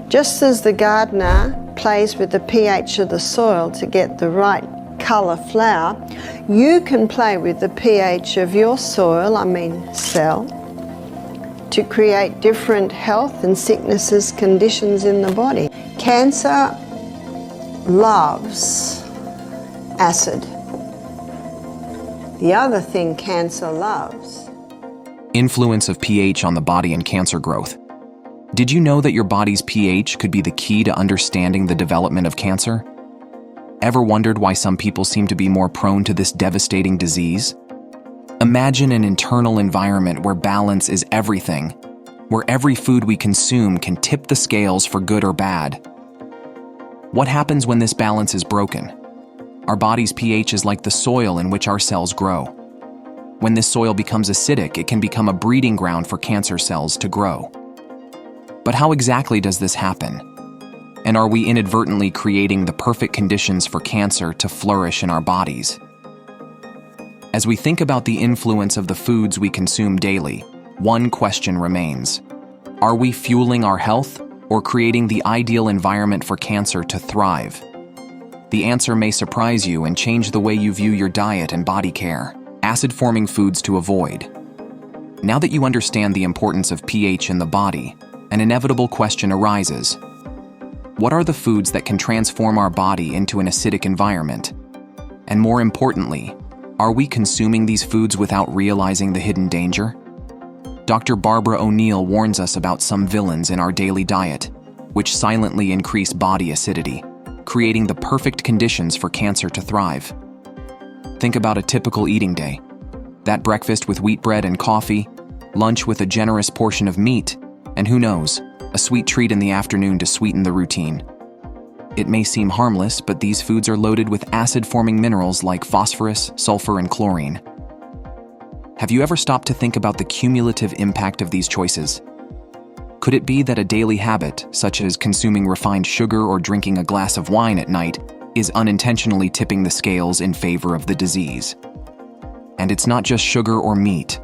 Just as the gardener plays with the pH of the soil to get the right colour flower, you can play with the pH of your soil, cell, to create different health and sicknesses conditions in the body. Cancer loves acid. The other thing cancer loves. Influence of pH on the body and cancer growth. Did you know that your body's pH could be the key to understanding the development of cancer? Ever wondered why some people seem to be more prone to this devastating disease? Imagine an internal environment where balance is everything, where every food we consume can tip the scales for good or bad. What happens when this balance is broken? Our body's pH is like the soil in which our cells grow. When this soil becomes acidic, it can become a breeding ground for cancer cells to grow. But how exactly does this happen? And are we inadvertently creating the perfect conditions for cancer to flourish in our bodies? As we think about the influence of the foods we consume daily, one question remains. Are we fueling our health or creating the ideal environment for cancer to thrive? The answer may surprise you and change the way you view your diet and body care. Acid-forming foods to avoid. Now that you understand the importance of pH in the body, an inevitable question arises. What are the foods that can transform our body into an acidic environment? And more importantly, are we consuming these foods without realizing the hidden danger? Dr. Barbara O'Neill warns us about some villains in our daily diet, which silently increase body acidity, creating the perfect conditions for cancer to thrive. Think about a typical eating day. That breakfast with wheat bread and coffee, lunch with a generous portion of meat, and who knows, a sweet treat in the afternoon to sweeten the routine. It may seem harmless, but these foods are loaded with acid-forming minerals like phosphorus, sulfur, and chlorine. Have you ever stopped to think about the cumulative impact of these choices? Could it be that a daily habit, such as consuming refined sugar or drinking a glass of wine at night, is unintentionally tipping the scales in favor of the disease? And it's not just sugar or meat.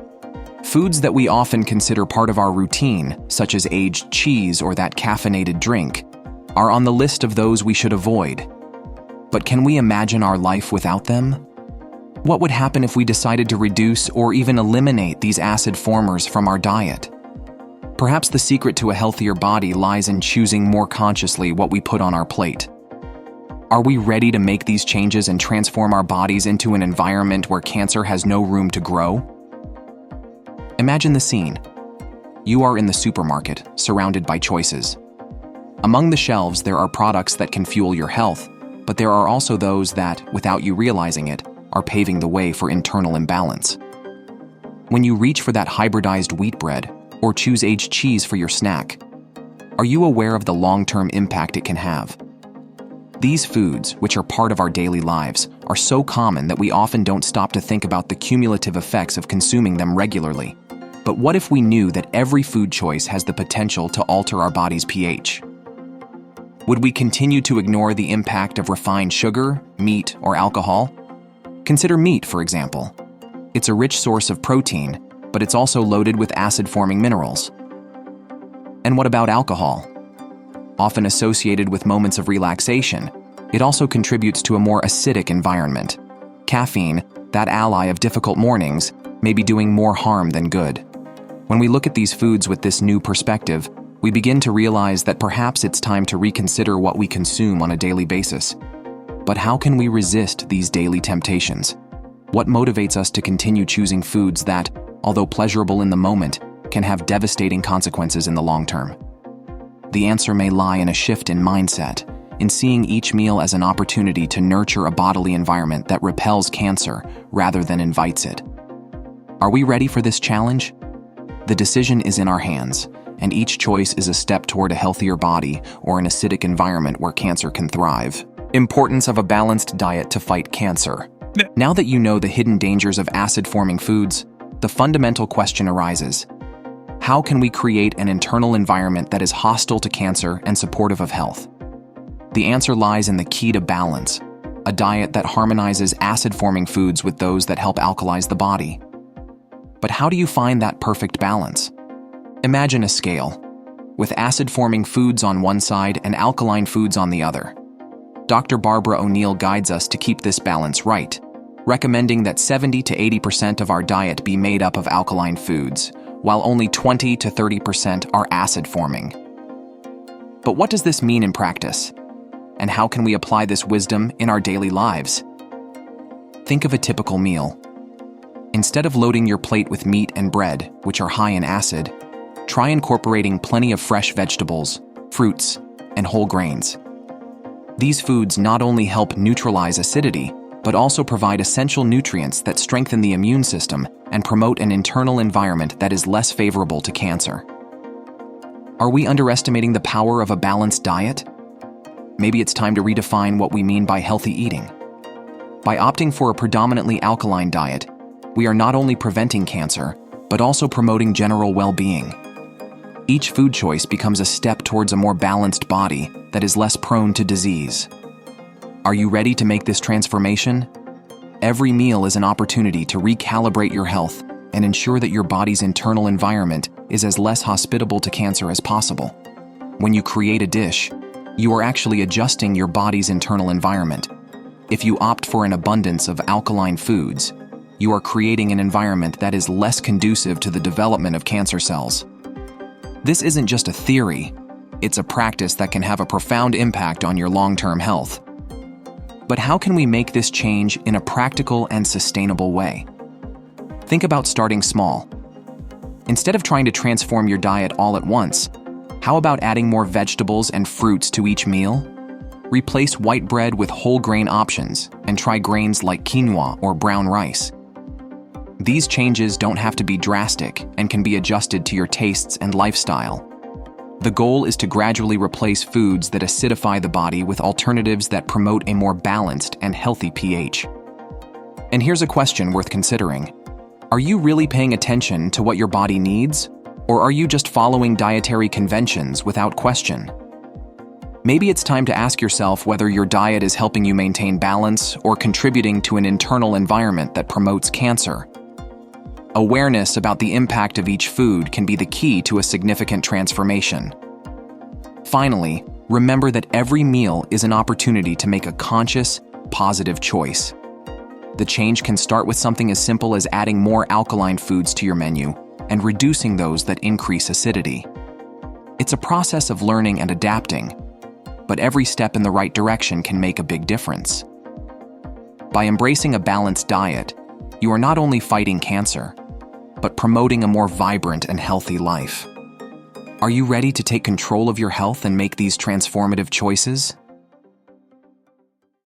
Foods that we often consider part of our routine, such as aged cheese or that caffeinated drink, are on the list of those we should avoid. But can we imagine our life without them? What would happen if we decided to reduce or even eliminate these acid formers from our diet? Perhaps the secret to a healthier body lies in choosing more consciously what we put on our plate. Are we ready to make these changes and transform our bodies into an environment where cancer has no room to grow? Imagine the scene. You are in the supermarket, surrounded by choices. Among the shelves, there are products that can fuel your health, but there are also those that, without you realizing it, are paving the way for internal imbalance. When you reach for that hybridized wheat bread or choose aged cheese for your snack, are you aware of the long-term impact it can have? These foods, which are part of our daily lives, are so common that we often don't stop to think about the cumulative effects of consuming them regularly. But what if we knew that every food choice has the potential to alter our body's pH? Would we continue to ignore the impact of refined sugar, meat, or alcohol? Consider meat, for example. It's a rich source of protein, but it's also loaded with acid-forming minerals. And what about alcohol? Often associated with moments of relaxation, it also contributes to a more acidic environment. Caffeine, that ally of difficult mornings, may be doing more harm than good. When we look at these foods with this new perspective, we begin to realize that perhaps it's time to reconsider what we consume on a daily basis. But how can we resist these daily temptations? What motivates us to continue choosing foods that, although pleasurable in the moment, can have devastating consequences in the long term? The answer may lie in a shift in mindset, in seeing each meal as an opportunity to nurture a bodily environment that repels cancer rather than invites it. Are we ready for this challenge? The decision is in our hands, and each choice is a step toward a healthier body or an acidic environment where cancer can thrive. Importance of a balanced diet to fight cancer. Now that you know the hidden dangers of acid-forming foods, the fundamental question arises: how can we create an internal environment that is hostile to cancer and supportive of health? The answer lies in the key to balance, a diet that harmonizes acid-forming foods with those that help alkalize the body. But how do you find that perfect balance? Imagine a scale. with acid-forming foods on one side and alkaline foods on the other. Dr. Barbara O'Neill guides us to keep this balance right, recommending that 70 to 80% of our diet be made up of alkaline foods, while only 20 to 30% are acid-forming. But what does this mean in practice? And how can we apply this wisdom in our daily lives? Think of a typical meal. Instead of loading your plate with meat and bread, which are high in acid, try incorporating plenty of fresh vegetables, fruits, and whole grains. These foods not only help neutralize acidity, but also provide essential nutrients that strengthen the immune system and promote an internal environment that is less favorable to cancer. Are we underestimating the power of a balanced diet? Maybe it's time to redefine what we mean by healthy eating. By opting for a predominantly alkaline diet, we are not only preventing cancer, but also promoting general well-being. Each food choice becomes a step towards a more balanced body that is less prone to disease. Are you ready to make this transformation? Every meal is an opportunity to recalibrate your health and ensure that your body's internal environment is as less hospitable to cancer as possible. When you create a dish, you are actually adjusting your body's internal environment. If you opt for an abundance of alkaline foods, you are creating an environment that is less conducive to the development of cancer cells. This isn't just a theory, it's a practice that can have a profound impact on your long-term health. But how can we make this change in a practical and sustainable way? Think about starting small. Instead of trying to transform your diet all at once, how about adding more vegetables and fruits to each meal? Replace white bread with whole grain options and try grains like quinoa or brown rice. These changes don't have to be drastic and can be adjusted to your tastes and lifestyle. The goal is to gradually replace foods that acidify the body with alternatives that promote a more balanced and healthy pH. And here's a question worth considering. Are you really paying attention to what your body needs? Or are you just following dietary conventions without question? Maybe it's time to ask yourself whether your diet is helping you maintain balance or contributing to an internal environment that promotes cancer. Awareness about the impact of each food can be the key to a significant transformation. Finally, remember that every meal is an opportunity to make a conscious, positive choice. The change can start with something as simple as adding more alkaline foods to your menu and reducing those that increase acidity. It's a process of learning and adapting, but every step in the right direction can make a big difference. By embracing a balanced diet, you are not only fighting cancer, but promoting a more vibrant and healthy life. Are you ready to take control of your health and make these transformative choices?